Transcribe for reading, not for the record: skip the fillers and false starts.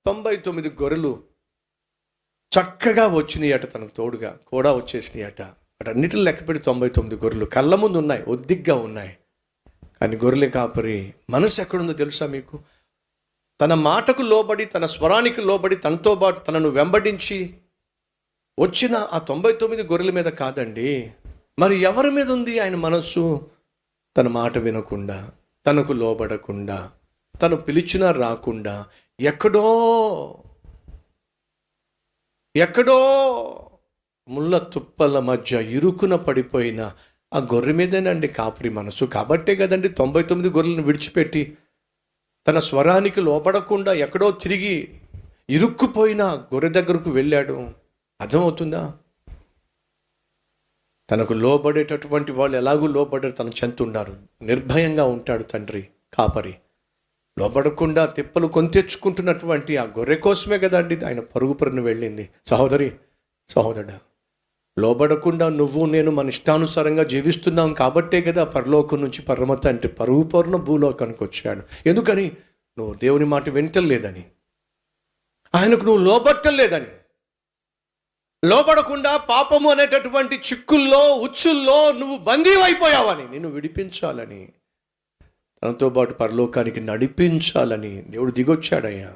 99 గొర్రెలు చక్కగా వచ్చినాయట, తనకు తోడుగా కూడా వచ్చేసినాయట. అన్నిటిని లెక్కపెట్టి 99 గొర్రెలు కళ్ళ ముందు ఉన్నాయి, ఒద్దిగ్గా ఉన్నాయి. కానీ గొర్రెల కాపరి మనసు ఎక్కడుందో తెలుసా మీకు? తన మాటకు లోబడి, తన స్వరానికి లోబడి, తనతో పాటు తనను వెంబడించి వచ్చిన ఆ 99 గొర్రెల మీద కాదండి, మరి ఎవరి మీద ఉంది ఆయన మనస్సు? తన మాట వినకుండా, తనకు లోబడకుండా, తను పిలిచినా రాకుండా ఎక్కడో ముళ్ళ తుప్పల మధ్య ఇరుకున పడిపోయిన ఆ గొర్రె మీదేనండి కాపరి మనసు. కాబట్టే కదండి 99 గొర్రెలను విడిచిపెట్టి తన స్వరానికి లోపడకుండా ఎక్కడో తిరిగి ఇరుక్కుపోయిన గొర్రె దగ్గరకు వెళ్ళాడు. అర్థమవుతుందా? తనకు లోబడేటటువంటి వాళ్ళు ఎలాగూ లోబడారు, తన చెంత ఉన్నారు, నిర్భయంగా ఉంటాడు తండ్రి కాపరి. లోబడకుండా తిప్పలు కొని తెచ్చుకుంటున్నటువంటి ఆ గొర్రె కోసమే కదండి ఆయన పరుగు పరుగున వెళ్ళింది. సహోదరి, సహోదరుడా, లోబడకుండా నువ్వు నేను మన ఇష్టానుసారంగా జీవిస్తున్నాం కాబట్టే కదా పరలోకం నుంచి పరమ తండ్రి పరుగు పరున భూలోకానికి వచ్చాడు. ఎందుకని? నువ్వు దేవుని మాట వింటలేదని, ఆయనకు నువ్వు లోబట్టలేదని. లోబడకుండా పాపము అనేటటువంటి చిక్కుల్లో, ఉచ్చుల్లో నువ్వు బందీవైపోయావని, నిన్ను విడిపించాలని, తనతో పాటు పరలోకానికి నడిపించాలని దేవుడు దిగొచ్చాడయ్యా.